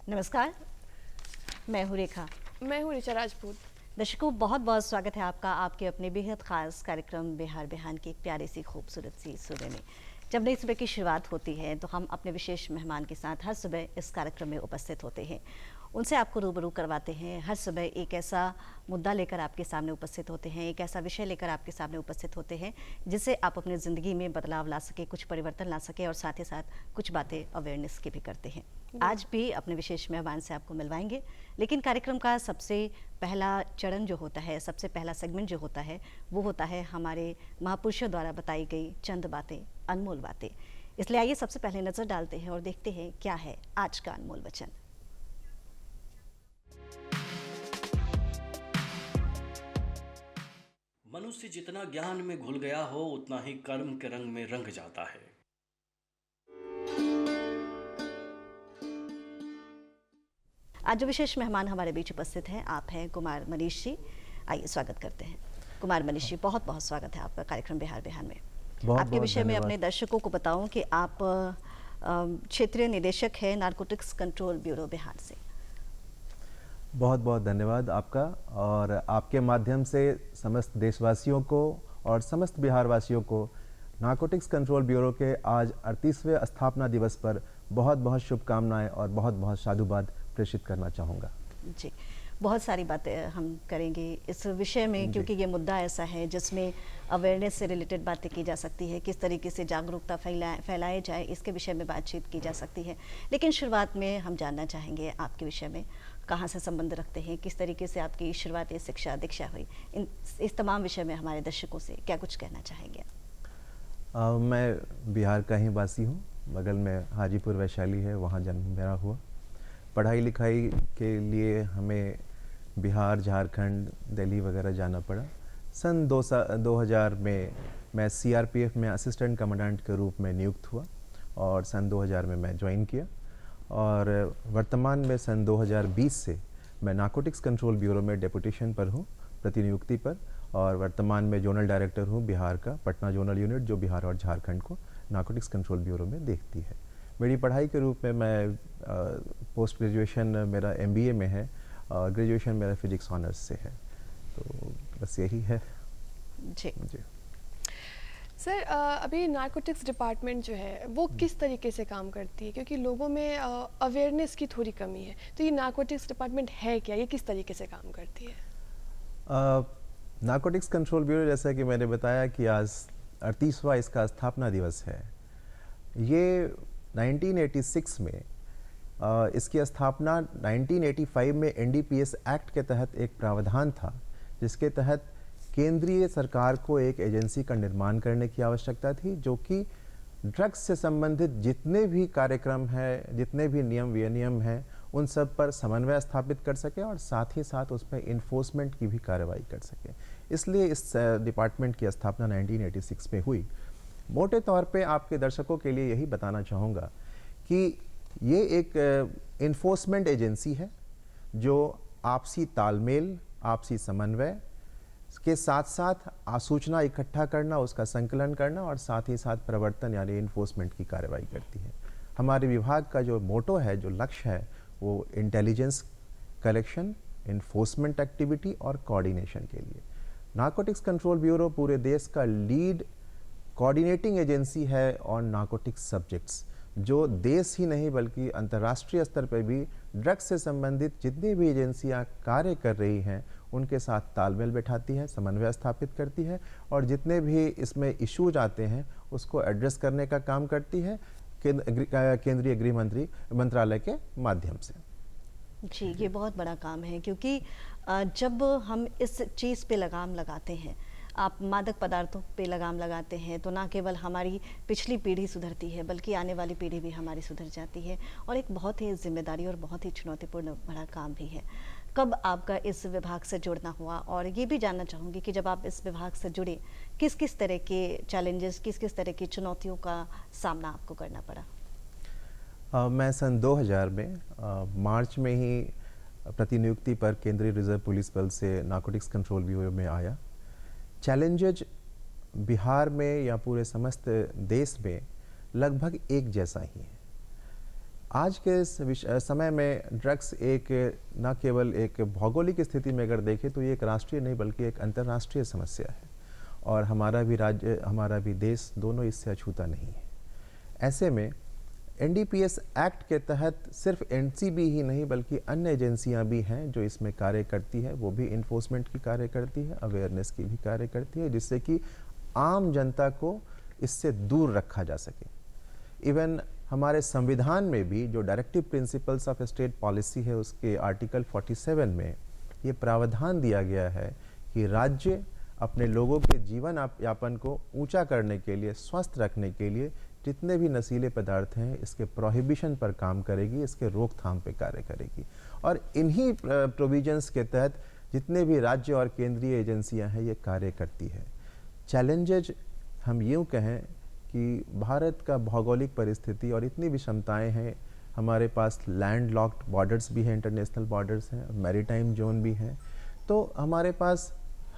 नमस्कार, मैं हूँ रेखा। मैं हूँ ऋचा राजपूत। दर्शकों, बहुत बहुत स्वागत है आपका आपके अपने बेहद ख़ास कार्यक्रम बिहार बिहान की एक प्यारी सी खूबसूरत सी सुबह में। जब नई सुबह की शुरुआत होती है तो हम अपने विशेष मेहमान के साथ हर सुबह इस कार्यक्रम में उपस्थित होते हैं। उनसे आपको रूबरू करवाते हैं। हर सुबह एक ऐसा मुद्दा लेकर आपके सामने उपस्थित होते हैं, एक ऐसा विषय लेकर आपके सामने उपस्थित होते हैं जिससे आप अपनी ज़िंदगी में बदलाव ला सके, कुछ परिवर्तन ला सके और साथ ही साथ कुछ बातें अवेयरनेस की भी करते हैं। आज भी अपने विशेष मेहमान से आपको मिलवाएंगे, लेकिन कार्यक्रम का सबसे पहला चरण जो होता है, सबसे पहला सेगमेंट जो होता है, वो होता है हमारे महापुरुषों द्वारा बताई गई चंद बातें, अनमोल बातें। इसलिए आइए सबसे पहले नज़र डालते हैं और देखते हैं क्या है आज का अनमोल वचन। मनुष्य जितना ज्ञान में घुल गया हो उतना ही कर्म के रंग में रंग जाता है। आज जो विशेष मेहमान हमारे बीच उपस्थित हैं, आप हैं कुमार मनीष जी। आइए स्वागत करते हैं। कुमार मनीष जी, बहुत बहुत स्वागत है आपका कार्यक्रम बिहार बिहान में। बहुत आपके बहुत विषय में अपने धन्यवाद। दर्शकों को बताऊं कि आप क्षेत्रीय निदेशक हैं नारकोटिक्स कंट्रोल ब्यूरो बिहार से। बहुत बहुत धन्यवाद आपका, और आपके माध्यम से समस्त देशवासियों को और समस्त बिहार वासियों को नारकोटिक्स कंट्रोल ब्यूरो के आज 38वें स्थापना दिवस पर बहुत बहुत शुभकामनाएं और बहुत बहुत साधुवाद प्रेषित करना चाहूँगा। जी, बहुत सारी बातें हम करेंगे इस विषय में, क्योंकि ये मुद्दा ऐसा है जिसमें अवेयरनेस से रिलेटेड बातें की जा सकती है, किस तरीके से जागरूकता फैलाए जाए, इसके विषय में बातचीत की जा सकती है। लेकिन शुरुआत में हम जानना चाहेंगे आपके विषय में, कहाँ से संबंध रखते हैं, किस तरीके से आपकी शुरुआती शिक्षा दीक्षा हुई, इस तमाम विषय में हमारे दर्शकों से क्या कुछ कहना चाहेंगे? मैं बिहार का ही वासी हूँ। बगल में हाजीपुर वैशाली है, वहाँ जन्म मेरा हुआ। पढ़ाई लिखाई के लिए हमें बिहार, झारखंड, दिल्ली वगैरह जाना पड़ा। सन 2000 में मैं सीआरपीएफ में असिस्टेंट कमांडेंट के रूप में नियुक्त हुआ और सन 2000 में मैं ज्वाइन किया, और वर्तमान में सन 2020 से मैं नारकोटिक्स कंट्रोल ब्यूरो में डेपुटेशन पर हूँ, प्रतिनियुक्ति पर, और वर्तमान में जोनल डायरेक्टर हूँ बिहार का, पटना जोनल यूनिट, जो बिहार और झारखंड को नारकोटिक्स कंट्रोल ब्यूरो में देखती है। मेरी पढ़ाई के रूप में मैं पोस्ट ग्रेजुएशन मेरा एमबीए में है और ग्रेजुएशन मेरा फिजिक्स ऑनर्स से है। तो बस यही है जी जी। सर, अभी नारकोटिक्स डिपार्टमेंट जो है वो किस तरीके से काम करती है, क्योंकि लोगों में अवेयरनेस की थोड़ी कमी है। तो ये नारकोटिक्स डिपार्टमेंट है क्या, ये किस तरीके से काम करती है? नारकोटिक्स कंट्रोल ब्यूरो, जैसा कि मैंने बताया कि आज 38वां इसका स्थापना दिवस है। ये 1986 में इसकी स्थापना 1985 में एनडीपीएस एक्ट के तहत एक प्रावधान था, जिसके तहत केंद्रीय सरकार को एक एजेंसी का निर्माण करने की आवश्यकता थी, जो कि ड्रग्स से संबंधित जितने भी कार्यक्रम हैं, जितने भी नियम विनियम हैं, उन सब पर समन्वय स्थापित कर सके और साथ ही साथ उसमें इन्फोर्समेंट की भी कार्रवाई कर सके। इसलिए इस डिपार्टमेंट की स्थापना 1986 में हुई। मोटे तौर पे आपके दर्शकों के लिए यही बताना चाहूँगा कि ये एक इन्फोर्समेंट एजेंसी है, जो आपसी तालमेल, आपसी समन्वय के साथ साथ आसूचना इकट्ठा करना, उसका संकलन करना और साथ ही साथ प्रवर्तन यानी इन्फोर्समेंट की कार्रवाई करती है। हमारे विभाग का जो मोटो है, जो लक्ष्य है, वो इंटेलिजेंस कलेक्शन, इन्फोर्समेंट एक्टिविटी और कोऑर्डिनेशन के लिए। नारकोटिक्स कंट्रोल ब्यूरो पूरे देश का लीड कोऑर्डिनेटिंग एजेंसी है ऑन नारकोटिक्स सब्जेक्ट्स, जो देश ही नहीं बल्कि अंतर्राष्ट्रीय स्तर पर भी ड्रग्स से संबंधित जितनी भी एजेंसियां कार्य कर रही हैं उनके साथ तालमेल बैठाती है, समन्वय स्थापित करती है, और जितने भी इसमें इश्यूज आते हैं उसको एड्रेस करने का काम करती है केंद्रीय गृह मंत्रालय के माध्यम से। जी, ये बहुत बड़ा काम है, क्योंकि जब हम इस चीज़ पे लगाम लगाते हैं, आप मादक पदार्थों पे लगाम लगाते हैं, तो ना केवल हमारी पिछली पीढ़ी सुधरती है बल्कि आने वाली पीढ़ी भी हमारी सुधर जाती है, और एक बहुत ही जिम्मेदारी और बहुत ही चुनौतीपूर्ण बड़ा काम भी है। कब आपका इस विभाग से जुड़ना हुआ, और ये भी जानना चाहूँगी कि जब आप इस विभाग से जुड़े, किस किस तरह के चैलेंजेस, किस किस तरह की चुनौतियों का सामना आपको करना पड़ा? मैं सन 2000 में मार्च में ही प्रतिनियुक्ति पर केंद्रीय रिजर्व पुलिस बल से नारकोटिक्स कंट्रोल ब्यूरो में आया। चैलेंजेज बिहार में या पूरे समस्त देश में लगभग एक जैसा ही है। आज के इस समय में ड्रग्स एक न केवल एक भौगोलिक स्थिति में अगर देखें तो ये एक राष्ट्रीय नहीं बल्कि एक अंतर्राष्ट्रीय समस्या है, और हमारा भी राज्य, हमारा भी देश दोनों इससे अछूता नहीं है। ऐसे में एनडीपीएस एक्ट के तहत सिर्फ एनसीबी ही नहीं बल्कि अन्य एजेंसियां भी हैं जो इसमें कार्य करती है, वो भी इन्फोर्समेंट की कार्य करती है, अवेयरनेस की भी कार्य करती है, जिससे कि आम जनता को इससे दूर रखा जा सके। इवन हमारे संविधान में भी जो directive principles of state policy है, उसके आर्टिकल 47 में ये प्रावधान दिया गया है कि राज्य अपने लोगों के जीवन यापन को ऊंचा करने के लिए, स्वस्थ रखने के लिए जितने भी नशीले पदार्थ हैं इसके प्रोहिबिशन पर काम करेगी, इसके रोकथाम पे कार्य करेगी। और इन्हीं प्रोविजंस के तहत जितने भी राज्य और केंद्रीय एजेंसियां हैं ये कार्य करती है। चैलेंजेज हम यूँ कहें कि भारत का भौगोलिक परिस्थिति और इतनी विषमताएं हैं, हमारे पास लैंड लॉक्ड बॉर्डर्स भी हैं, इंटरनेशनल बॉर्डर्स हैं, मैरीटाइम जोन भी हैं, तो हमारे पास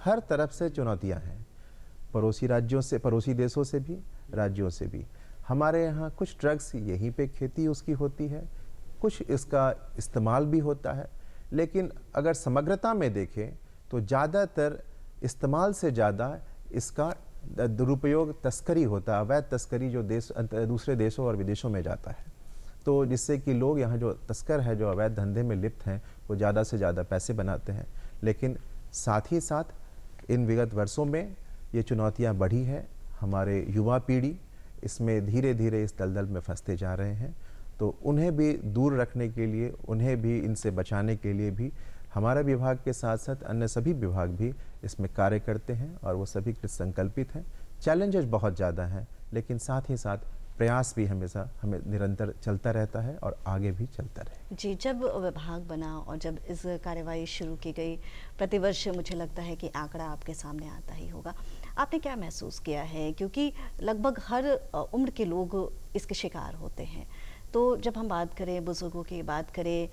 हर तरफ से चुनौतियां हैं, पड़ोसी राज्यों से, पड़ोसी देशों से भी, राज्यों से भी। हमारे यहाँ कुछ ड्रग्स यहीं पे खेती उसकी होती है, कुछ इसका इस्तेमाल भी होता है, लेकिन अगर समग्रता में देखें तो ज़्यादातर इस्तेमाल से ज़्यादा इसका दुरुपयोग तस्करी होता है, अवैध तस्करी जो दूसरे देशों और विदेशों में जाता है, तो जिससे कि लोग यहाँ जो तस्कर है, जो अवैध धंधे में लिप्त हैं, वो ज़्यादा से ज़्यादा पैसे बनाते हैं। लेकिन साथ ही साथ इन विगत वर्षों में ये चुनौतियाँ बढ़ी है, हमारे युवा पीढ़ी इसमें धीरे धीरे इस दलदल में फंसते जा रहे हैं, तो उन्हें भी दूर रखने के लिए, उन्हें भी इनसे बचाने के लिए भी हमारा विभाग के साथ साथ अन्य सभी विभाग भी इसमें कार्य करते हैं और वो सभी कृत संकल्पित हैं। चैलेंजेस बहुत ज़्यादा हैं, लेकिन साथ ही साथ प्रयास भी हमेशा हमें निरंतर चलता रहता है और आगे भी चलता रहे। जी, जब विभाग बना और जब इस कार्यवाही शुरू की गई, प्रतिवर्ष मुझे लगता है कि आंकड़ा आपके सामने आता ही होगा। आपने क्या महसूस किया है, क्योंकि लगभग हर उम्र के लोग इसके शिकार होते हैं, तो जब हम बात करें बुजुर्गों की, बात करें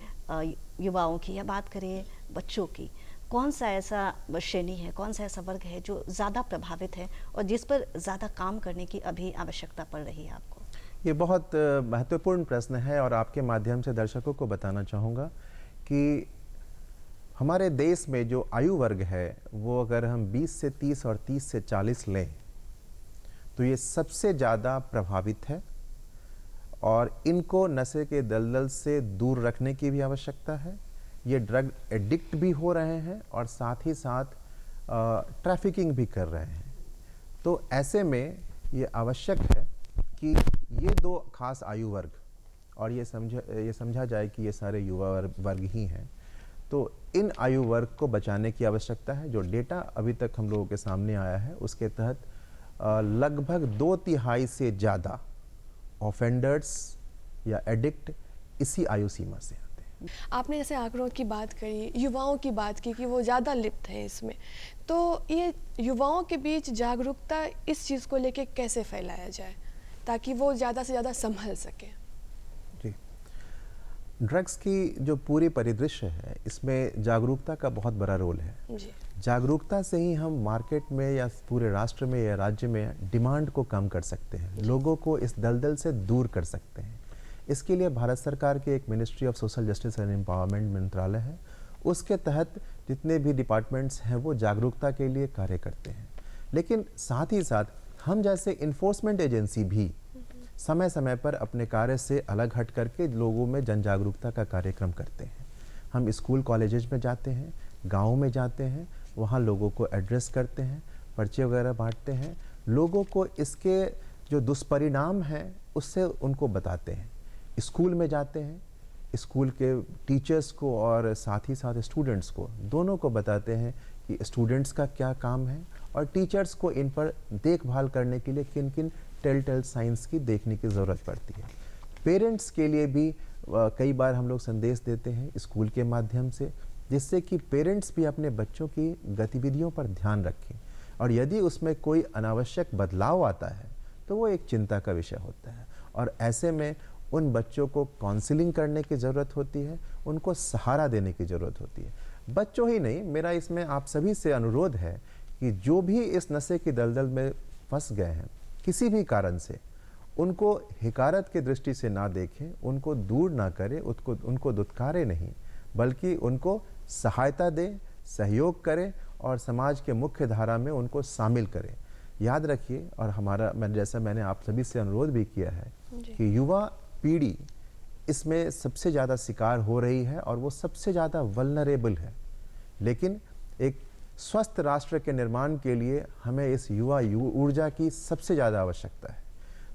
युवाओं की या बात करें बच्चों की, कौन सा ऐसा श्रेणी है, कौन सा ऐसा वर्ग है जो ज़्यादा प्रभावित है और जिस पर ज़्यादा काम करने की अभी आवश्यकता पड़ रही है आपको? ये बहुत महत्वपूर्ण प्रश्न है और आपके माध्यम से दर्शकों को बताना चाहूँगा कि हमारे देश में जो आयु वर्ग है वो अगर हम 20 से 30 और 30 से 40 लें तो ये सबसे ज़्यादा प्रभावित है, और इनको नशे के दलदल से दूर रखने की भी आवश्यकता है। ये ड्रग एडिक्ट भी हो रहे हैं और साथ ही साथ ट्रैफिकिंग भी कर रहे हैं। तो ऐसे में ये आवश्यक है कि ये दो खास आयु वर्ग, और ये समझा जाए कि ये सारे युवा वर्ग ही हैं, तो इन आयु वर्ग को बचाने की आवश्यकता है। जो डेटा अभी तक हम लोगों के सामने आया है उसके तहत लगभग 2/3 से ज़्यादा ऑफेंडर्स या एडिक्ट इसी आयु सीमा से आते हैं। आपने जैसे आंकड़ों की बात करी, युवाओं की बात की कि वो ज़्यादा लिप्त हैं इसमें, तो ये युवाओं के बीच जागरूकता इस चीज़ को लेके कैसे फैलाया जाए ताकि वो ज़्यादा से ज़्यादा संभल सकें? जी, ड्रग्स की जो पूरी परिदृश्य है इसमें जागरूकता का बहुत बड़ा रोल है। जी। जागरूकता से ही हम मार्केट में या पूरे राष्ट्र में या राज्य में डिमांड को कम कर सकते हैं, लोगों को इस दलदल से दूर कर सकते हैं। इसके लिए भारत सरकार के एक ministry of social justice and empowerment मंत्रालय है, उसके तहत जितने भी डिपार्टमेंट्स हैं वो जागरूकता के लिए कार्य करते हैं। लेकिन साथ ही साथ हम जैसे इन्फोर्समेंट एजेंसी भी समय समय पर अपने कार्य से अलग हट करके लोगों में जन जागरूकता का कार्यक्रम करते हैं। हम स्कूल कॉलेजेस में जाते हैं, गाँव में जाते हैं, वहाँ लोगों को एड्रेस करते हैं, पर्चे वगैरह बांटते हैं, लोगों को इसके जो दुष्परिणाम हैं उससे उनको बताते हैं। स्कूल में जाते हैं, स्कूल के टीचर्स को और साथ ही साथ स्टूडेंट्स को, दोनों को बताते हैं कि स्टूडेंट्स का क्या काम है और टीचर्स को इन पर देखभाल करने के लिए किन किन टेल साइंस की देखने की ज़रूरत पड़ती है। पेरेंट्स के लिए भी कई बार हम लोग संदेश देते हैं स्कूल के माध्यम से, जिससे कि पेरेंट्स भी अपने बच्चों की गतिविधियों पर ध्यान रखें, और यदि उसमें कोई अनावश्यक बदलाव आता है तो वो एक चिंता का विषय होता है, और ऐसे में उन बच्चों को काउंसलिंग करने की ज़रूरत होती है, उनको सहारा देने की ज़रूरत होती है। बच्चों ही नहीं, मेरा इसमें आप सभी से अनुरोध है कि जो भी इस नशे की दलदल में फंस गए हैं किसी भी कारण से, उनको हिकारत की दृष्टि से ना देखें, उनको दूर ना करें, उनको दुत्कारे नहीं, बल्कि उनको सहायता दें, सहयोग करें और समाज के मुख्य धारा में उनको शामिल करें। याद रखिए, और मैंने आप सभी से अनुरोध भी किया है कि युवा पीढ़ी इसमें सबसे ज़्यादा शिकार हो रही है और वो सबसे ज़्यादा वल्नरेबल है। लेकिन एक स्वस्थ राष्ट्र के निर्माण के लिए हमें इस युवा ऊर्जा की सबसे ज़्यादा आवश्यकता है।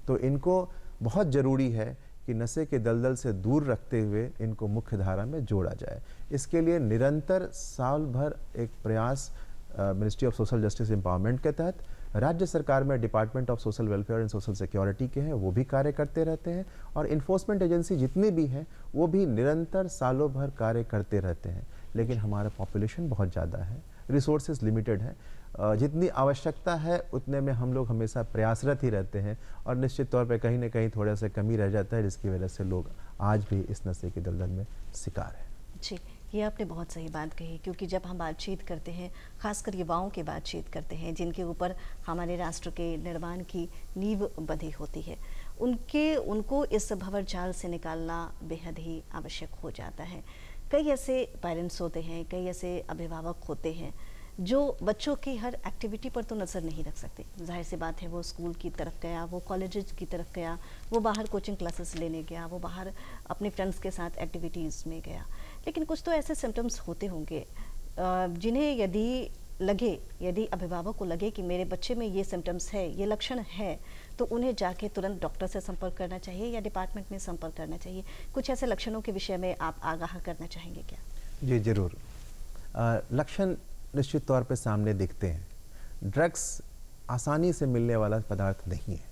तो इनको बहुत ज़रूरी है कि नशे के दलदल से दूर रखते हुए इनको मुख्य धारा में जोड़ा जाए। इसके लिए निरंतर साल भर एक प्रयास ministry of social justice empowerment के तहत, राज्य सरकार में department of social welfare and social security के हैं, वो भी कार्य करते रहते हैं, और इन्फोर्समेंट एजेंसी जितनी भी हैं वो भी निरंतर सालों भर कार्य करते रहते हैं। लेकिन हमारा पॉपुलेशन बहुत ज़्यादा है, रिसोर्सेज लिमिटेड है, जितनी आवश्यकता है उतने में हम लोग हमेशा प्रयासरत ही रहते हैं, और निश्चित तौर पे कहीं ना कहीं थोड़ा सा कमी रह जाता है, जिसकी वजह से लोग आज भी इस नशे के दलदल में शिकार हैं। जी, ये आपने बहुत सही बात कही, क्योंकि जब हम बातचीत करते हैं, खासकर युवाओं की बातचीत करते हैं जिनके ऊपर हमारे राष्ट्र के निर्माण की नींव बंधी होती है, उनको इस भंवर जाल से निकालना बेहद ही आवश्यक हो जाता है। कई ऐसे पेरेंट्स होते हैं, कई ऐसे अभिभावक होते हैं जो बच्चों की हर एक्टिविटी पर तो नज़र नहीं रख सकते। जाहिर सी बात है, वो स्कूल की तरफ गया, वो कॉलेजेस की तरफ गया, वो बाहर कोचिंग क्लासेस लेने गया, वो बाहर अपने फ्रेंड्स के साथ एक्टिविटीज़ में गया। लेकिन कुछ तो ऐसे सिम्टम्स होते होंगे जिन्हें यदि अभिभावक को लगे कि मेरे बच्चे में ये सिम्टम्स है, ये लक्षण है, तो उन्हें जाके तुरंत डॉक्टर से संपर्क करना चाहिए या डिपार्टमेंट में संपर्क करना चाहिए। कुछ ऐसे लक्षणों के विषय में आप आगाह करना चाहेंगे क्या? जी ज़रूर। लक्षण निश्चित तौर पे सामने दिखते हैं। ड्रग्स आसानी से मिलने वाला पदार्थ नहीं है,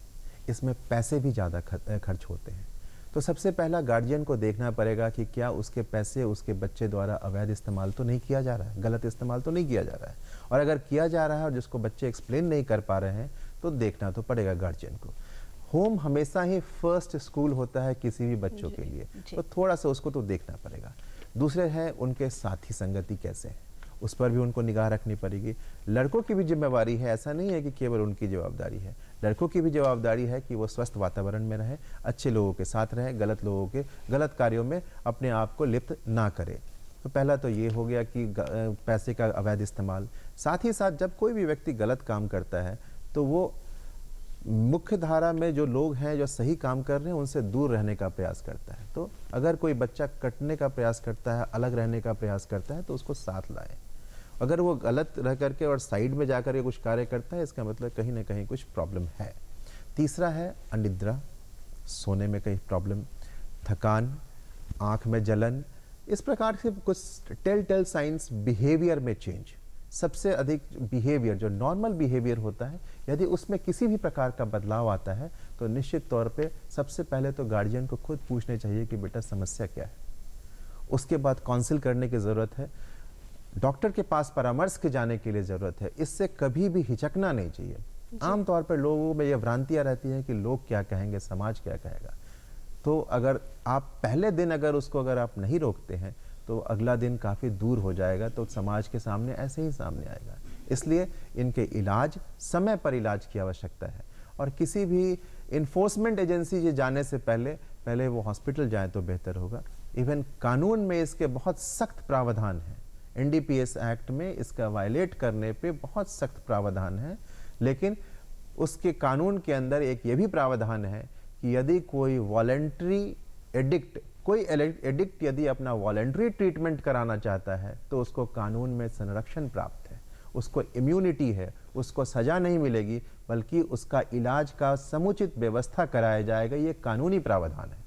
इसमें पैसे भी ज़्यादा खर्च होते हैं। तो सबसे पहला गार्जियन को देखना पड़ेगा कि क्या उसके पैसे उसके बच्चे द्वारा अवैध इस्तेमाल तो नहीं किया जा रहा है, गलत इस्तेमाल तो नहीं किया जा रहा है, और अगर किया जा रहा है और जिसको बच्चे एक्सप्लेन नहीं कर पा रहे हैं तो देखना तो पड़ेगा गार्जियन को। होम हमेशा ही फर्स्ट स्कूल होता है किसी भी बच्चों के लिए, तो थोड़ा सा उसको तो देखना पड़ेगा। दूसरे है उनके साथी संगति कैसे हैं, उस पर भी उनको निगाह रखनी पड़ेगी। लड़कों की भी जिम्मेवारी है, ऐसा नहीं है कि केवल उनकी जवाबदारी है, लड़कों की भी जवाबदारी है कि वो स्वस्थ वातावरण में रहें, अच्छे लोगों के साथ रहें, गलत लोगों के गलत कार्यों में अपने आप को लिप्त ना करें। तो पहला तो ये हो गया कि पैसे का अवैध इस्तेमाल। साथ ही साथ जब कोई भी व्यक्ति गलत काम करता है तो वो मुख्य धारा में जो लोग हैं जो सही काम कर रहे हैं उनसे दूर रहने का प्रयास करता है। तो अगर कोई बच्चा कटने का प्रयास करता है, अलग रहने का प्रयास करता है, तो उसको साथ लाएं। अगर वो गलत रह करके और साइड में जा कर के कुछ कार्य करता है, इसका मतलब कहीं ना कहीं कुछ प्रॉब्लम है। तीसरा है अनिद्रा, सोने में कहीं प्रॉब्लम, थकान, आँख में जलन, इस प्रकार से कुछ टेल साइंस बिहेवियर में चेंज। सबसे अधिक बिहेवियर जो नॉर्मल बिहेवियर होता है, यदि उसमें किसी भी प्रकार का बदलाव आता है तो निश्चित तौर पे सबसे पहले तो गार्जियन को खुद पूछना चाहिए कि बेटा समस्या क्या है। उसके बाद काउंसिल करने की ज़रूरत है, डॉक्टर के पास परामर्श के जाने के लिए ज़रूरत है। इससे कभी भी हिचकना नहीं चाहिए। आमतौर पर लोगों में ये भ्रांतियाँ रहती हैं कि लोग क्या कहेंगे, समाज क्या कहेगा। तो अगर आप पहले दिन अगर आप नहीं रोकते हैं तो अगला दिन काफ़ी दूर हो जाएगा, तो समाज के सामने ऐसे ही सामने आएगा। इसलिए इनके इलाज, समय पर इलाज की आवश्यकता है, और किसी भी इन्फोर्समेंट एजेंसी से जाने से पहले वो हॉस्पिटल जाए तो बेहतर होगा। इवन कानून में इसके बहुत सख्त प्रावधान हैं, NDPS एक्ट में इसका वायलेट करने पे बहुत सख्त प्रावधान है। लेकिन उसके कानून के अंदर एक ये भी प्रावधान है कि यदि कोई वॉलेंट्री एडिक्ट यदि अपना वॉलेंट्री ट्रीटमेंट कराना चाहता है तो उसको कानून में संरक्षण प्राप्त है, उसको इम्यूनिटी है, उसको सज़ा नहीं मिलेगी, बल्कि उसका इलाज का समुचित व्यवस्था कराया जाएगा। ये कानूनी प्रावधान है।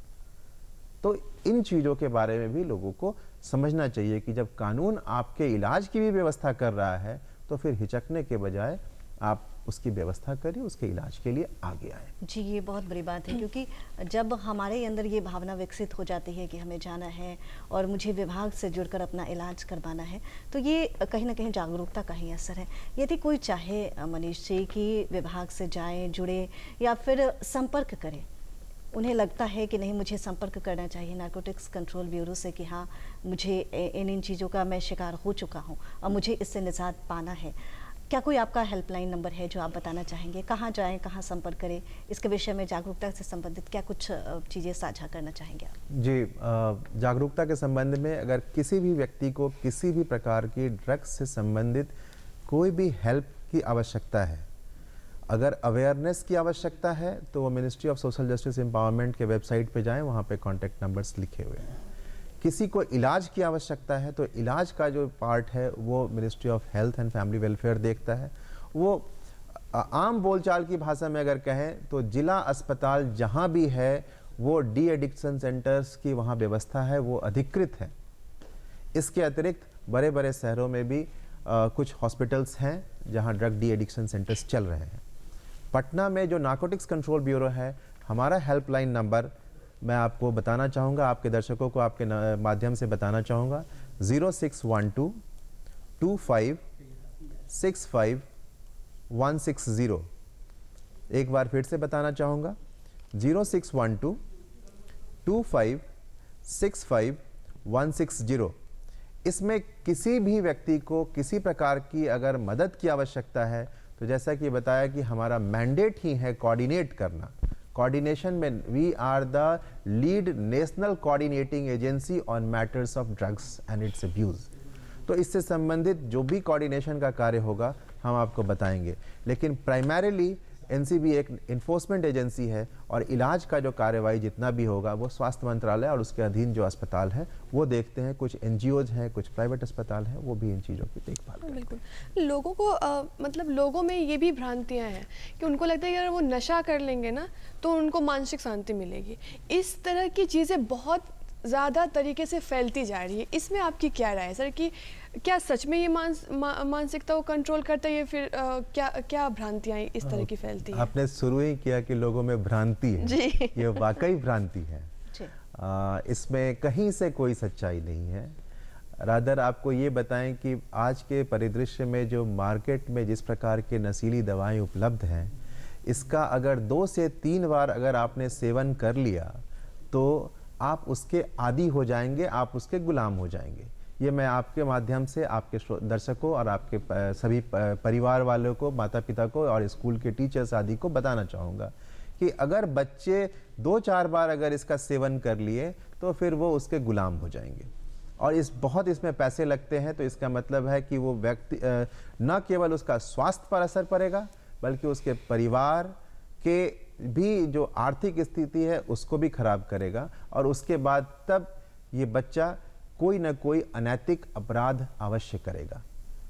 तो इन चीज़ों के बारे में भी लोगों को समझना चाहिए कि जब कानून आपके इलाज की भी व्यवस्था कर रहा है तो फिर हिचकने के बजाय आप उसकी व्यवस्था करिए, उसके इलाज के लिए आगे आए। जी, ये बहुत बड़ी बात है, क्योंकि जब हमारे अंदर ये भावना विकसित हो जाती है कि हमें जाना है और मुझे विभाग से जुड़कर अपना इलाज करवाना है, तो ये कहीं ना कहीं जागरूकता का ही असर है। यदि कोई चाहे मनीष जी कि विभाग से जाए, जुड़े या फिर संपर्क करें, उन्हें लगता है कि नहीं मुझे संपर्क करना चाहिए नारकोटिक्स कंट्रोल ब्यूरो से कि हाँ मुझे इन चीज़ों का मैं शिकार हो चुका हूँ और मुझे इससे निजात पाना है, क्या कोई आपका हेल्पलाइन नंबर है जो आप बताना चाहेंगे? कहाँ जाएं, कहाँ संपर्क करें? इसके विषय में जागरूकता से संबंधित क्या कुछ चीज़ें साझा करना चाहेंगे आप? जी, जागरूकता के संबंध में अगर किसी भी व्यक्ति को किसी भी प्रकार की ड्रग्स से संबंधित कोई भी हेल्प की आवश्यकता है, अगर अवेयरनेस की आवश्यकता है, तो वो ministry of social justice empowerment के वेबसाइट पे जाएं, वहाँ पे कॉन्टैक्ट नंबर्स लिखे हुए हैं। किसी को इलाज की आवश्यकता है तो इलाज का जो पार्ट है वो ministry of health and family welfare देखता है। वो आम बोलचाल की भाषा में अगर कहें तो जिला अस्पताल जहाँ भी है वो डी एडिक्शन सेंटर्स की वहाँ व्यवस्था है, वो अधिकृत है। इसके अतिरिक्त बड़े बड़े शहरों में भी कुछ हॉस्पिटल्स हैं जहाँ ड्रग डी एडिक्शन सेंटर्स चल रहे हैं। पटना में जो नार्कोटिक्स कंट्रोल ब्यूरो है, हमारा हेल्पलाइन नंबर मैं आपको बताना चाहूँगा, आपके दर्शकों को आपके माध्यम से बताना चाहूँगा, 0612 25 65 160। एक बार फिर से बताना चाहूँगा, 0612 25 65 160। इसमें किसी भी व्यक्ति को किसी प्रकार की अगर मदद की आवश्यकता है तो जैसा कि बताया कि हमारा मैंडेट ही है कोऑर्डिनेट करना। कोऑर्डिनेशन में we are the lead national coordinating agency on matters of drugs and its abuse. तो इससे संबंधित जो भी कोऑर्डिनेशन का कार्य होगा हम आपको बताएंगे, लेकिन प्राइमरीली एनसीबी एक इन्फोर्समेंट एजेंसी है और इलाज का जो कार्यवाही जितना भी होगा वो स्वास्थ्य मंत्रालय और उसके अधीन जो अस्पताल है वो देखते हैं। कुछ एनजीओज हैं, कुछ प्राइवेट अस्पताल हैं, वो भी इन चीज़ों की देखभाल करते हैं। बिल्कुल। लोगों को मतलब लोगों में ये भी भ्रांतियाँ हैं कि उनको लगता है कि अगर वो नशा कर लेंगे ना तो उनको मानसिक शांति मिलेगी। इस तरह की चीज़ें बहुत ज़्यादा तरीके से फैलती जा रही है। इसमें आपकी क्या राय है सर कि क्या सच में ये मानसिकता को कंट्रोल करता है या फिर क्या भ्रांतियाँ इस तरह की फैलती हैं? आपने शुरू ही किया कि लोगों में भ्रांति है जी। ये वाकई भ्रांति है। जी। इसमें कहीं से कोई सच्चाई नहीं है। रादर आपको ये बताएं कि आज के परिदृश्य में जो मार्केट में जिस प्रकार के नशीली दवाएं उपलब्ध हैं, इसका अगर 2 से 3 बार अगर आपने सेवन कर लिया तो आप उसके आदी हो जाएंगे, आप उसके गुलाम हो जाएंगे। ये मैं आपके माध्यम से आपके दर्शकों और आपके सभी परिवार वालों को, माता पिता को और स्कूल के टीचर्स आदि को बताना चाहूँगा कि अगर बच्चे 2-4 बार अगर इसका सेवन कर लिए तो फिर वो उसके गुलाम हो जाएंगे और इसमें पैसे लगते हैं। तो इसका मतलब है कि वो व्यक्ति न केवल उसका स्वास्थ्य पर असर पड़ेगा बल्कि उसके परिवार के भी जो आर्थिक स्थिति है उसको भी खराब करेगा और उसके बाद तब ये बच्चा कोई ना कोई अनैतिक अपराध अवश्य करेगा।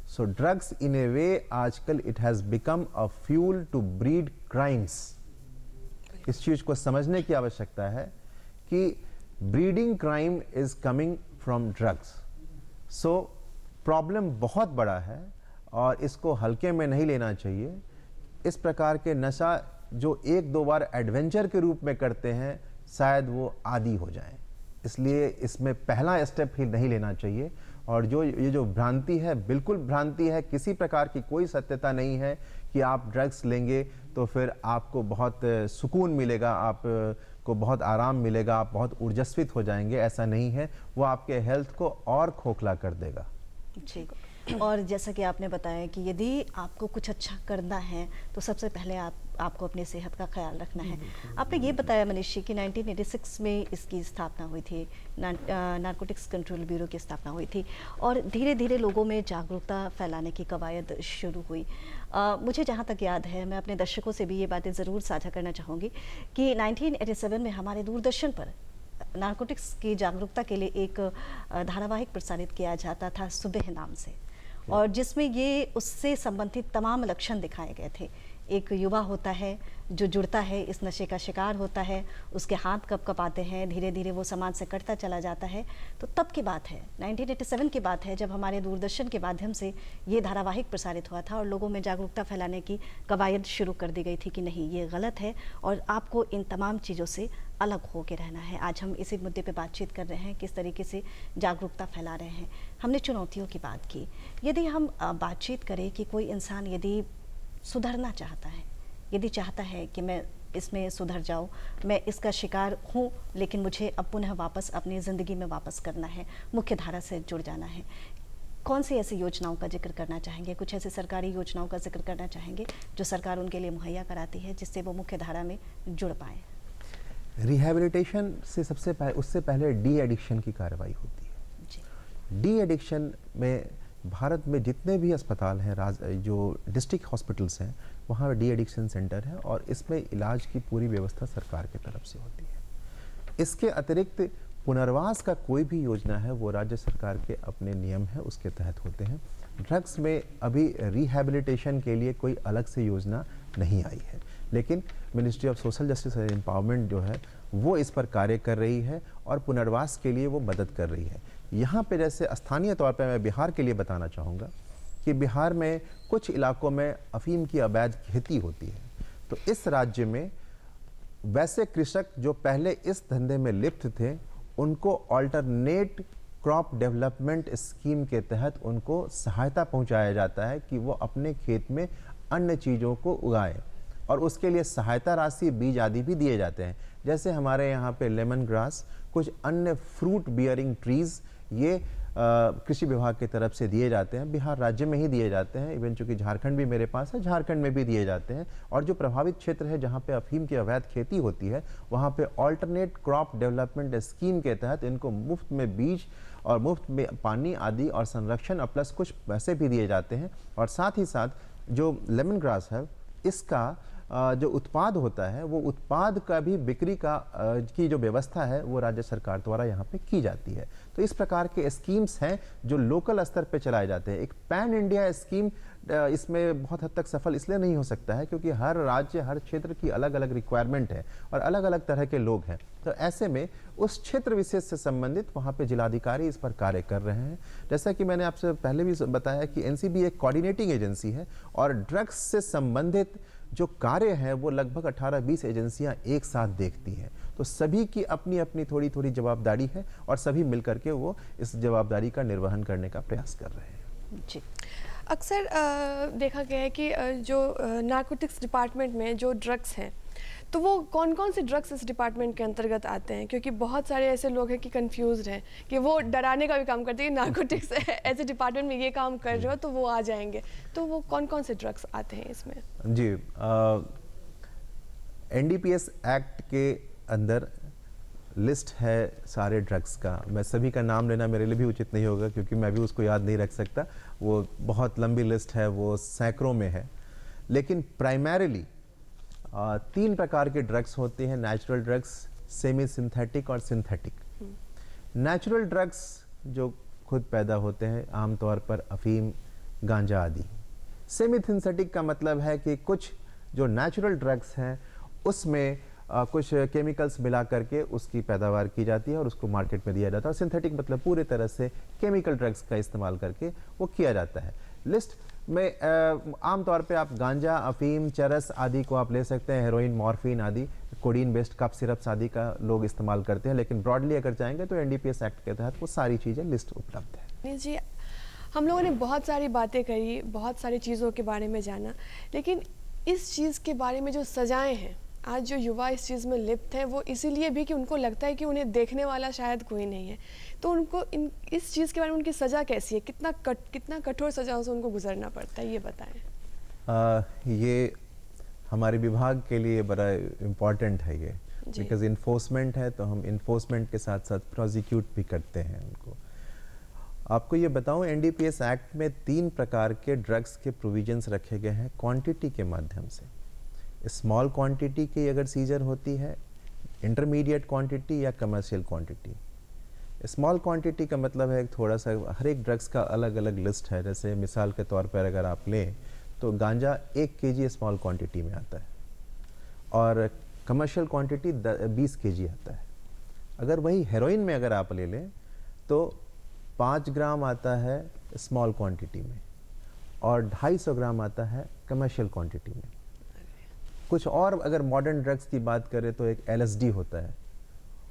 सो ड्रग्स इन ए वे आजकल it has become a fuel to breed crimes. इस चीज़ को समझने की आवश्यकता है कि breeding crime is coming from drugs. So problem बहुत बड़ा है और इसको हल्के में नहीं लेना चाहिए। इस प्रकार के नशा जो 1-2 बार एडवेंचर के रूप में करते हैं शायद वो आदी हो जाएं, इसलिए इसमें पहला स्टेप ही नहीं लेना चाहिए। और ये जो भ्रांति है, बिल्कुल भ्रांति है, किसी प्रकार की कोई सत्यता नहीं है कि आप ड्रग्स लेंगे तो फिर आपको बहुत सुकून मिलेगा, आपको बहुत आराम मिलेगा, आप बहुत ऊर्जस्वित हो जाएंगे। ऐसा नहीं है, वो आपके हेल्थ को और खोखला कर देगा। जी। और जैसा कि आपने बताया कि यदि आपको कुछ अच्छा करना है तो सबसे पहले आपको अपनी सेहत का ख्याल रखना है। आपने ये बताया मनीष जी कि 1986 में इसकी स्थापना हुई थी, नारकोटिक्स कंट्रोल ब्यूरो की स्थापना हुई थी और धीरे धीरे लोगों में जागरूकता फैलाने की कवायद शुरू हुई। मुझे जहाँ तक याद है, मैं अपने दर्शकों से भी ये बातें ज़रूर साझा करना चाहूँगी कि 1987 में हमारे दूरदर्शन पर नारकोटिक्स की जागरूकता के लिए एक धारावाहिक प्रसारित किया जाता था सुबह नाम से, और जिसमें ये उससे संबंधित तमाम लक्षण दिखाए गए थे। एक युवा होता है जो जुड़ता है, इस नशे का शिकार होता है, उसके हाथ कँपाते हैं, धीरे धीरे वो समाज से कटता चला जाता है। तो तब की बात है, 1987 की बात है, जब हमारे दूरदर्शन के माध्यम से ये धारावाहिक प्रसारित हुआ था और लोगों में जागरूकता फैलाने की कवायद शुरू कर दी गई थी कि नहीं, ये गलत है और आपको इन तमाम चीज़ों से अलग हो के रहना है। आज हम इसी मुद्दे पे बातचीत कर रहे हैं, किस तरीके से जागरूकता फैला रहे हैं। हमने चुनौतियों की बात की। यदि हम बातचीत करें कि कोई इंसान यदि सुधरना चाहता है, यदि चाहता है कि मैं इसमें सुधर जाऊं, मैं इसका शिकार हूं, लेकिन मुझे अब पुनः वापस अपनी ज़िंदगी में वापस करना है, मुख्य धारा से जुड़ जाना है, कौन सी ऐसी योजनाओं का जिक्र करना चाहेंगे, कुछ ऐसी सरकारी योजनाओं का जिक्र करना चाहेंगे जो सरकार उनके लिए मुहैया कराती है जिससे वो मुख्य धारा में जुड़ पाए? रिहैबिलिटेशन से सबसे पहले, उससे पहले डी एडिक्शन की कार्रवाई होती है। जी। डी एडिक्शन में भारत में जितने भी अस्पताल हैं, जो डिस्ट्रिक्ट हॉस्पिटल्स हैं, वहाँ डी एडिक्शन सेंटर है और इसमें इलाज की पूरी व्यवस्था सरकार की तरफ से होती है। इसके अतिरिक्त पुनर्वास का कोई भी योजना है वो राज्य सरकार के अपने नियम है उसके तहत होते हैं। ड्रग्स में अभी रिहैबिलिटेशन के लिए कोई अलग से योजना नहीं आई है, लेकिन ministry of social justice and empowerment जो है वो इस पर कार्य कर रही है और पुनर्वास के लिए वो मदद कर रही है। यहाँ पे जैसे स्थानीय तौर पे मैं बिहार के लिए बताना चाहूँगा कि बिहार में कुछ इलाकों में अफीम की अवैध खेती होती है, तो इस राज्य में वैसे कृषक जो पहले इस धंधे में लिप्त थे उनको ऑल्टरनेट क्रॉप डेवलपमेंट स्कीम के तहत उनको सहायता पहुंचाया जाता है कि वो अपने खेत में अन्य चीज़ों को उगाएं और उसके लिए सहायता राशि, बीज आदि भी दिए जाते हैं। जैसे हमारे यहाँ पे लेमन ग्रास, कुछ अन्य फ्रूट बियरिंग ट्रीज़, ये कृषि विभाग की तरफ से दिए जाते हैं। बिहार राज्य में ही दिए जाते हैं, इवन चूँकि झारखंड भी मेरे पास है, झारखंड में भी दिए जाते हैं। और जो प्रभावित क्षेत्र है जहाँ पे अफीम की अवैध खेती होती है वहाँ पे ऑल्टरनेट क्रॉप डेवलपमेंट स्कीम के तहत इनको मुफ्त में बीज और मुफ्त में पानी आदि और संरक्षण और प्लस कुछ पैसे भी दिए जाते हैं। और साथ ही साथ जो लेमन ग्रास है इसका जो उत्पाद होता है वो उत्पाद का भी बिक्री की जो व्यवस्था है वो राज्य सरकार द्वारा यहाँ पे की जाती है। तो इस प्रकार के स्कीम्स हैं जो लोकल स्तर पे चलाए जाते हैं। एक पैन इंडिया स्कीम इसमें बहुत हद तक सफल इसलिए नहीं हो सकता है क्योंकि हर राज्य, हर क्षेत्र की अलग अलग रिक्वायरमेंट है और अलग अलग तरह के लोग हैं। तो ऐसे में उस क्षेत्र विशेष से संबंधित वहाँ पे जिलाधिकारी इस पर कार्य कर रहे हैं। जैसा कि मैंने आपसे पहले भी बताया कि एनसीबी एक कोऑर्डिनेटिंग एजेंसी है और ड्रग्स से संबंधित जो कार्य है वो लगभग 18-20 एजेंसियां एक साथ देखती हैं। तो सभी की अपनी अपनी थोड़ी थोड़ी जवाबदारी है और सभी मिलकर के वो इस जवाबदारी का निर्वहन करने का प्रयास कर रहे हैं। जी। अक्सर देखा गया है कि जो नारकोटिक्स डिपार्टमेंट में जो ड्रग्स हैं तो वो कौन कौन से ड्रग्स इस डिपार्टमेंट के अंतर्गत आते हैं, क्योंकि बहुत सारे ऐसे लोग हैं कि कंफ्यूज हैं कि वो डराने का भी काम करते हैं कि नारकोटिक्स ऐसे डिपार्टमेंट में ये काम कर रहे हो तो वो आ जाएंगे। तो वो कौन कौन से ड्रग्स आते हैं इसमें? जी, एनडीपीएस एक्ट के अंदर लिस्ट है सारे ड्रग्स का। मैं सभी का नाम लेना मेरे लिए भी उचित नहीं होगा क्योंकि मैं भी उसको याद नहीं रख सकता, वो बहुत लंबी लिस्ट है, वो सैकड़ों में है। लेकिन प्राइमरीली 3 प्रकार के ड्रग्स होते हैं, नेचुरल ड्रग्स, सेमी सिंथेटिक और सिंथेटिक। नेचुरल ड्रग्स जो खुद पैदा होते हैं आमतौर पर अफीम, गांजा आदि। सेमी सिंथेटिक का मतलब है कि कुछ जो नेचुरल ड्रग्स हैं उसमें कुछ केमिकल्स मिला करके उसकी पैदावार की जाती है और उसको मार्केट में दिया जाता है। और सिंथेटिक मतलब पूरे तरह से केमिकल ड्रग्स का इस्तेमाल करके वो किया जाता है। लिस्ट में आमतौर पे आप गांजा, अफीम, चरस आदि को आप ले सकते हैं, हेरोइन, मॉर्फिन आदि, कोडीन बेस्ड कफ सिरप्स आदि का लोग इस्तेमाल करते हैं। लेकिन ब्रॉडली अगर चाहेंगे तो एनडीपीएस एक्ट के तहत वो सारी चीज़ें लिस्ट उपलब्ध है। जी, हम लोगों ने बहुत सारी बातें करी, बहुत सारी चीज़ों के बारे में जाना, लेकिन इस चीज़ के बारे में जो सजाएं हैं, आज जो युवा इस चीज़ में लिप्त हैं वो इसीलिए भी कि उनको लगता है कि उन्हें देखने वाला शायद कोई नहीं है। तो उनको इस चीज़ के बारे में उनकी सज़ा कैसी है, कितना कठोर सज़ाओं से उनको गुजरना पड़ता है, ये बताएं। ये हमारे विभाग के लिए बड़ा इम्पॉर्टेंट है ये, बिकॉज इन्फोर्समेंट है तो हम इन्फोर्समेंट के साथ साथ प्रोसिक्यूट भी करते हैं उनको। आपको ये बताऊं, एनडीपीएस एक्ट में 3 प्रकार के ड्रग्स के प्रोविजंस रखे गए हैं क्वांटिटी के माध्यम से। स्मॉल क्वांटिटी की अगर सीजर होती है, इंटरमीडिएट क्वांटिटी या कमर्शियल क्वांटिटी। स्मॉल क्वांटिटी का मतलब है थोड़ा सा, हर एक ड्रग्स का अलग अलग लिस्ट है। जैसे मिसाल के तौर पर अगर आप लें तो गांजा 1 kg स्मॉल क्वांटिटी में आता है और कमर्शियल क्वांटिटी 20 kg आता है। अगर वही हेरोइन में अगर आप ले लें तो 5 ग्राम आता है स्मॉल क्वांटिटी में और 250 ग्राम आता है कमर्शियल क्वांटिटी में। कुछ और अगर मॉडर्न ड्रग्स की बात करें तो एक LSD होता है,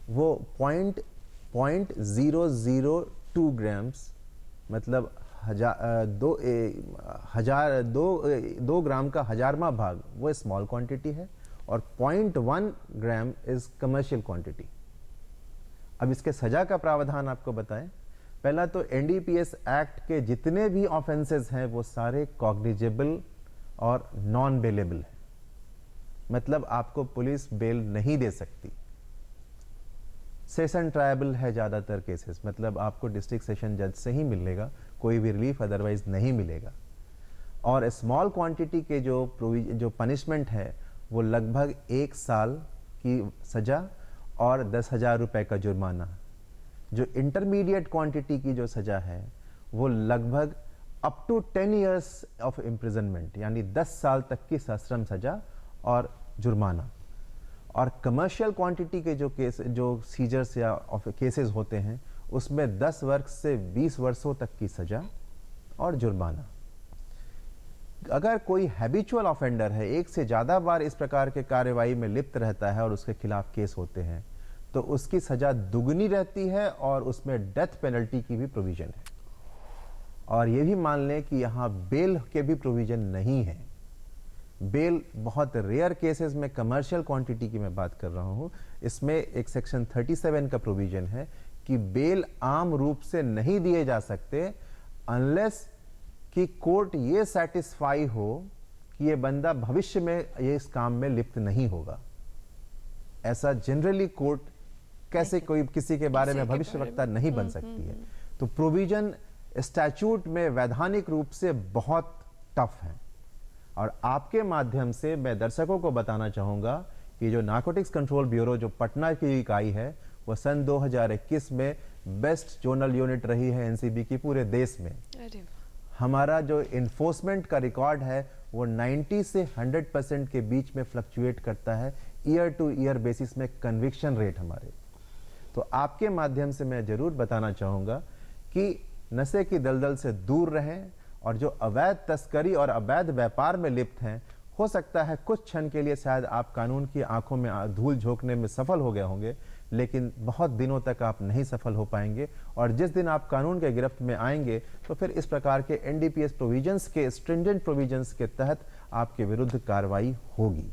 वो 0.002 ग्राम्स, मतलब 2 ग्राम का 1000वां भाग वो स्मॉल क्वांटिटी है और 0.1 ग्राम इज कमर्शियल क्वांटिटी। अब इसके सजा का प्रावधान आपको बताएं पहला तो एनडीपीएस एक्ट के जितने भी ऑफेंसेस हैं वो सारे कॉग्निजेबल और नॉन बेलेबल हैं, मतलब आपको पुलिस बेल नहीं दे सकती। सेशन ट्रायबल है ज़्यादातर केसेस, मतलब आपको डिस्ट्रिक्ट सेशन जज से ही मिलेगा, कोई भी रिलीफ अदरवाइज नहीं मिलेगा। और स्मॉल क्वांटिटी के जो पनिशमेंट है वो लगभग 1 साल की सज़ा और 10,000 रुपये का जुर्माना। जो इंटरमीडिएट क्वांटिटी की जो सज़ा है वो लगभग up to 10 years of imprisonment, यानी 10 साल तक की सश्रम सज़ा और जुर्माना। और कमर्शियल क्वांटिटी के जो सीजर्स या केसेस होते हैं उसमें 10 वर्ष से 20 वर्षों तक की सज़ा और जुर्माना। अगर कोई हैबिचुअल ऑफेंडर है, एक से ज़्यादा बार इस प्रकार के कार्रवाई में लिप्त रहता है और उसके खिलाफ केस होते हैं, तो उसकी सज़ा दुगनी रहती है और उसमें डेथ पेनल्टी की भी प्रोविज़न है। और ये भी मान लें कि यहाँ बेल के भी प्रोविज़न नहीं है। बेल बहुत रेयर केसेस में, कमर्शियल क्वांटिटी की मैं बात कर रहा हूँ, इसमें एक सेक्शन 37 का प्रोविज़न है कि बेल आम रूप से नहीं दिए जा सकते अनलेस कि कोर्ट ये सेटिस्फाई हो कि ये बंदा भविष्य में ये इस काम में लिप्त नहीं होगा। ऐसा जनरली कोर्ट कैसे कोई किसी के बारे में भविष्यवक्ता नहीं बन सकती है। तो प्रोविजन स्टैच्यूट में वैधानिक रूप से बहुत टफ है। और आपके माध्यम से मैं दर्शकों को बताना चाहूँगा कि जो नारकोटिक्स कंट्रोल ब्यूरो जो पटना की इकाई है वो सन 2021 में बेस्ट जोनल यूनिट रही है एनसीबी की पूरे देश में। अरे हमारा जो इन्फोर्समेंट का रिकॉर्ड है वो 90 से 100% के बीच में फ्लक्चुएट करता है ईयर टू ईयर बेसिस में कन्विक्शन रेट हमारे। तो आपके माध्यम से मैं जरूर बताना चाहूँगा कि नशे की दलदल से दूर रहें और जो अवैध तस्करी और अवैध व्यापार में लिप्त हैं, हो सकता है कुछ क्षण के लिए शायद आप कानून की आंखों में धूल झोंकने में सफल हो गए होंगे, लेकिन बहुत दिनों तक आप नहीं सफल हो पाएंगे। और जिस दिन आप कानून के गिरफ्त में आएंगे तो फिर इस प्रकार के एनडीपीएस प्रोविजंस के स्ट्रिंजेंट प्रोविजंस के तहत आपके विरुद्ध कार्रवाई होगी।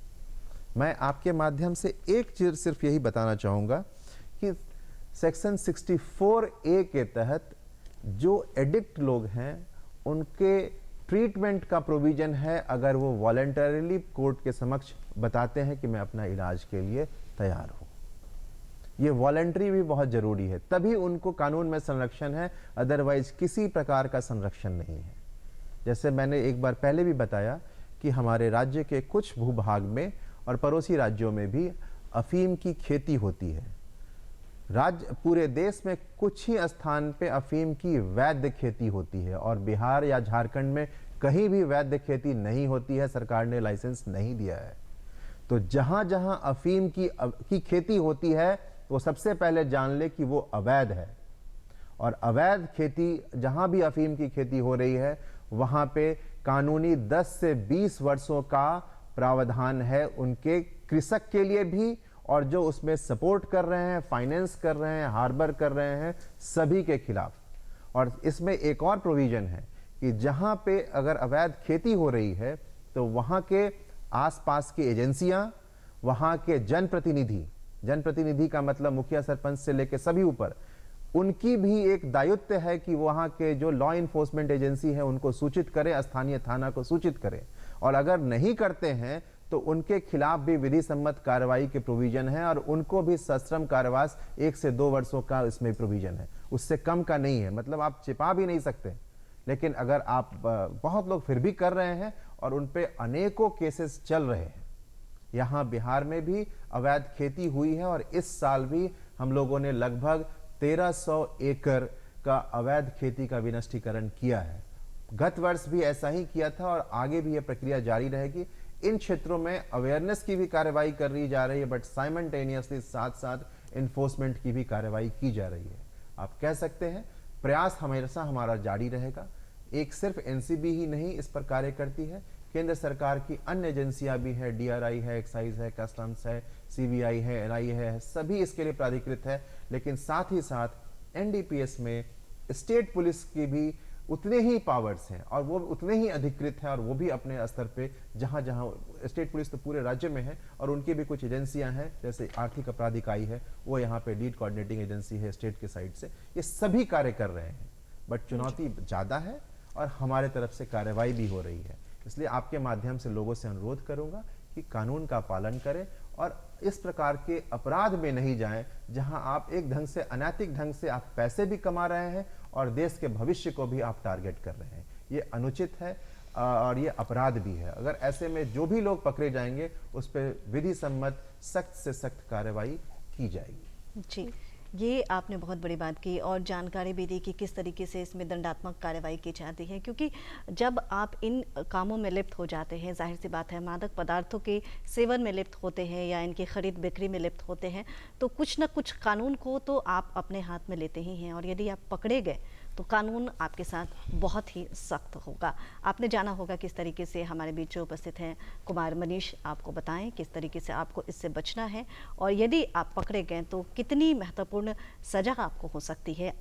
मैं आपके माध्यम से एक चीज सिर्फ यही बताना चाहूँगा कि सेक्शन 64A के तहत जो एडिक्ट लोग हैं उनके ट्रीटमेंट का प्रोविजन है। अगर वो वॉलंटरीली कोर्ट के समक्ष बताते हैं कि मैं अपना इलाज के लिए तैयार हूँ, ये वॉलंटरी भी बहुत ज़रूरी है, तभी उनको कानून में संरक्षण है, अदरवाइज किसी प्रकार का संरक्षण नहीं है। जैसे मैंने एक बार पहले भी बताया कि हमारे राज्य के कुछ भूभाग में और पड़ोसी राज्यों में भी अफीम की खेती होती है। पूरे देश में कुछ ही स्थान पे अफीम की वैध खेती होती है और बिहार या झारखंड में कहीं भी वैध खेती नहीं होती है, सरकार ने लाइसेंस नहीं दिया है। तो जहां जहां अफीम की खेती होती है तो सबसे पहले जान ले कि वो अवैध है। और अवैध खेती, जहां भी अफीम की खेती हो रही है वहां पे कानूनी 10 से 20 वर्षों का प्रावधान है उनके कृषक के लिए भी, और जो उसमें सपोर्ट कर रहे हैं, फाइनेंस कर रहे हैं, हार्बर कर रहे हैं, सभी के खिलाफ। और इसमें एक और प्रोविजन है कि जहां पे अगर अवैध खेती हो रही है तो वहां के आसपास की एजेंसियां, वहां के जनप्रतिनिधि का मतलब मुखिया सरपंच से लेकर सभी ऊपर, उनकी भी एक दायित्व है कि वहां के जो लॉ इन्फोर्समेंट एजेंसी है उनको सूचित करें, स्थानीय थाना को सूचित करें। और अगर नहीं करते हैं तो उनके खिलाफ भी विधि सम्मत कार्रवाई के प्रोविजन है और उनको भी सश्रम कारावास 1 से 2 वर्षों का इसमें प्रोविजन है, उससे कम का नहीं है। मतलब आप छिपा भी नहीं सकते, लेकिन अगर आप बहुत लोग फिर भी कर रहे हैं और उन पे अनेकों केसेस चल रहे हैं। यहाँ बिहार में भी अवैध खेती हुई है और इस साल भी हम लोगों ने लगभग 1300 एकड़ का अवैध खेती का विनष्टीकरण किया है। गत वर्ष भी ऐसा ही किया था और आगे भी यह प्रक्रिया जारी रहेगी। इन क्षेत्रों में अवेयरनेस की भी कार्रवाई कर रही जा रही है, बट साइमल्टेनियसली साथ साथ इन्फोर्समेंट की भी कार्रवाई की जा रही है। आप कह सकते हैं प्रयास हमेशा हमारा जारी रहेगा। एक सिर्फ एनसीबी ही नहीं इस पर कार्य करती है, केंद्र सरकार की अन्य एजेंसियां भी है, डीआरआई है, एक्साइज है, कस्टम्स है, सीबीआई है, एनआईए है, सभी इसके लिए प्राधिकृत है। लेकिन साथ ही साथ एनडीपीएस में स्टेट पुलिस की भी उतने ही पावर्स हैं और वो उतने ही अधिकृत हैं, और वो भी अपने स्तर पे जहाँ जहाँ स्टेट पुलिस तो पूरे राज्य में है, और उनकी भी कुछ एजेंसियां हैं, जैसे आर्थिक अपराध इकाई है, वो यहाँ पे लीड कोऑर्डिनेटिंग एजेंसी है स्टेट के साइड से, ये सभी कार्य कर रहे हैं। बट चुनौती ज़्यादा है और हमारे तरफ से कार्रवाई भी हो रही है। इसलिए आपके माध्यम से लोगों से अनुरोध करूंगा कि कानून का पालन करें और इस प्रकार के अपराध में नहीं जाएं, जहां आप एक ढंग से, अनैतिक ढंग से आप पैसे भी कमा रहे हैं और देश के भविष्य को भी आप टारगेट कर रहे हैं। ये अनुचित है और ये अपराध भी है। अगर ऐसे में जो भी लोग पकड़े जाएंगे उस पर विधि सम्मत सख्त से सख्त कार्रवाई की जाएगी। जी, ये आपने बहुत बड़ी बात की और जानकारी भी दी कि किस तरीके से इसमें दंडात्मक कार्रवाई की जाती है, क्योंकि जब आप इन कामों में लिप्त हो जाते हैं, जाहिर सी बात है मादक पदार्थों के सेवन में लिप्त होते हैं या इनकी खरीद बिक्री में लिप्त होते हैं, तो कुछ ना कुछ कानून को तो आप अपने हाथ में लेते ही हैं, और यदि आप पकड़े गए तो कानून आपके साथ बहुत ही सख्त होगा। आपने जाना होगा किस तरीके से हमारे बीच जो उपस्थित हैं कुमार मनीष आपको बताएं किस तरीके से आपको इससे बचना है, और यदि आप पकड़े गए तो कितनी महत्वपूर्ण सजा आपको हो सकती है।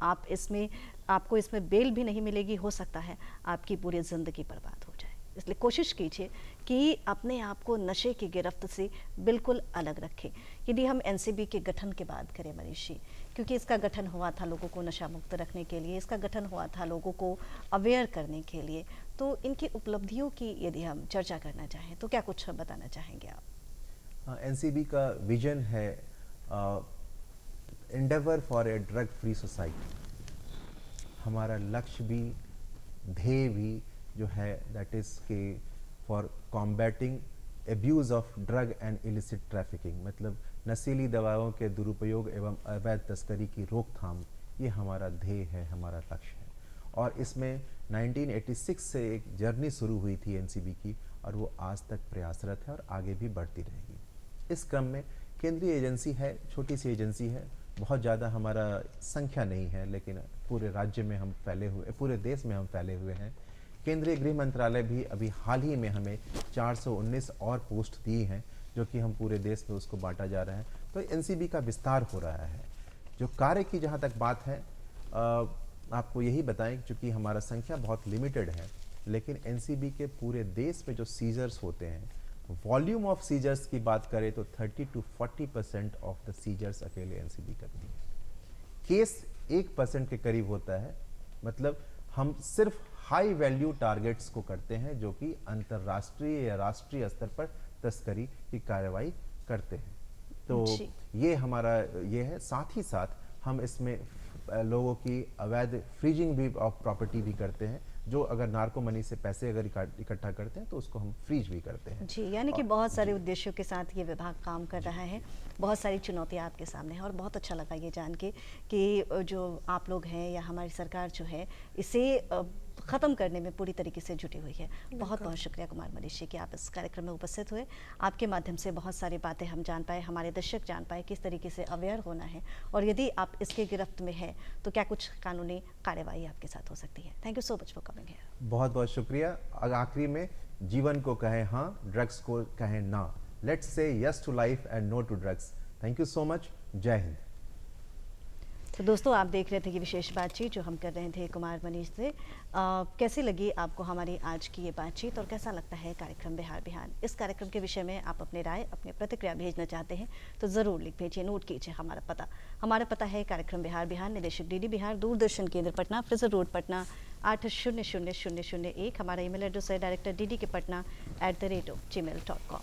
आपको इसमें बेल भी नहीं मिलेगी, हो सकता है आपकी पूरी ज़िंदगी बर्बाद हो जाए। इसलिए कोशिश कीजिए कि अपने आप को नशे की गिरफ्त से बिल्कुल अलग रखें। यदि हम एनसीबी के गठन की बात करें मनीष जी, क्योंकि इसका गठन हुआ था लोगों को नशा मुक्त रखने के लिए, इसका गठन हुआ था लोगों को अवेयर करने के लिए, तो इनकी उपलब्धियों की यदि हम चर्चा करना चाहें तो क्या कुछ बताना चाहेंगे आप? एनसीबी का विजन है Endeavour for a drug free society. हमारा लक्ष्य भी, ध्येय भी जो है दैट इज के for combating abuse of drug and illicit trafficking, मतलब नशीली दवाओं के दुरुपयोग एवं अवैध तस्करी की रोकथाम, ये हमारा ध्येय है, हमारा लक्ष्य है। और इसमें 1986 से एक जर्नी शुरू हुई थी एनसीबी की, और वो आज तक प्रयासरत है और आगे भी बढ़ती रहेगी। इस क्रम में केंद्रीय एजेंसी है, छोटी सी एजेंसी है, बहुत ज़्यादा हमारा संख्या नहीं है, लेकिन पूरे राज्य में हम फैले हुए, पूरे देश में हम फैले हुए हैं। केंद्रीय गृह मंत्रालय भी अभी हाल ही में हमें 419 और पोस्ट दी हैं, जो कि हम पूरे देश में उसको बांटा जा रहा है। तो एनसीबी का विस्तार हो रहा है। जो कार्य की जहाँ तक बात है, आपको यही बताएं, चूँकि हमारा संख्या बहुत लिमिटेड है, लेकिन एनसीबी के पूरे देश में जो सीजर्स होते हैं, वॉल्यूम ऑफ सीजर्स की बात करें तो 30 to 40% ऑफ द सीजर्स अकेले एनसीबी करती है। केस 1% के करीब होता है। मतलब हम सिर्फ हाई वैल्यू टारगेट्स को करते हैं, जो कि अंतर्राष्ट्रीय या राष्ट्रीय स्तर पर तस्करी की कार्रवाई करते हैं। तो ये हमारा ये है। साथ ही साथ हम इसमें लोगों की अवैध फ्रीजिंग भी ऑफ प्रॉपर्टी भी करते हैं, जो अगर नार्को मनी से पैसे अगर इकट्ठा करते हैं तो उसको हम फ्रीज भी करते हैं। जी, यानी कि बहुत सारे उद्देश्यों के साथ ये विभाग काम कर रहा है। बहुत सारी चुनौतियां आपके सामने हैं, और बहुत अच्छा लगा ये जान के कि जो आप लोग हैं या हमारी सरकार जो है इसे ख़त्म करने में पूरी तरीके से जुटी हुई है। बहुत बहुत शुक्रिया कुमार मनीष जी कि आप इस कार्यक्रम में उपस्थित हुए। आपके माध्यम से बहुत सारी बातें हम जान पाए, हमारे दर्शक जान पाए किस तरीके से अवेयर होना है, और यदि आप इसके गिरफ्त में है तो क्या कुछ कानूनी कार्रवाई आपके साथ हो सकती है। Thank you so much for coming here. बहुत बहुत शुक्रिया। आखिरी में, जीवन को कहें हाँ, ड्रग्स को कहें ना। Let's say yes to life and no to drugs. Thank you so much. जय हिंद। तो दोस्तों, आप देख रहे थे कि विशेष बातचीत जो हम कर रहे थे कुमार मनीष से। कैसी लगी आपको हमारी आज की ये बातचीत, और कैसा लगता है कार्यक्रम बिहार बिहान? इस कार्यक्रम के विषय में आप अपने राय, अपनी प्रतिक्रिया भेजना चाहते हैं तो ज़रूर लिख भेजिए। नोट कीजिए हमारा पता है कार्यक्रम बिहार बिहान, निदेशक डीडी बिहार, दूरदर्शन केंद्र पटना, फ्रिजर रोड पटना 800001। हमारा ईमेल एड्रेस है director dd के patna@gmail.com।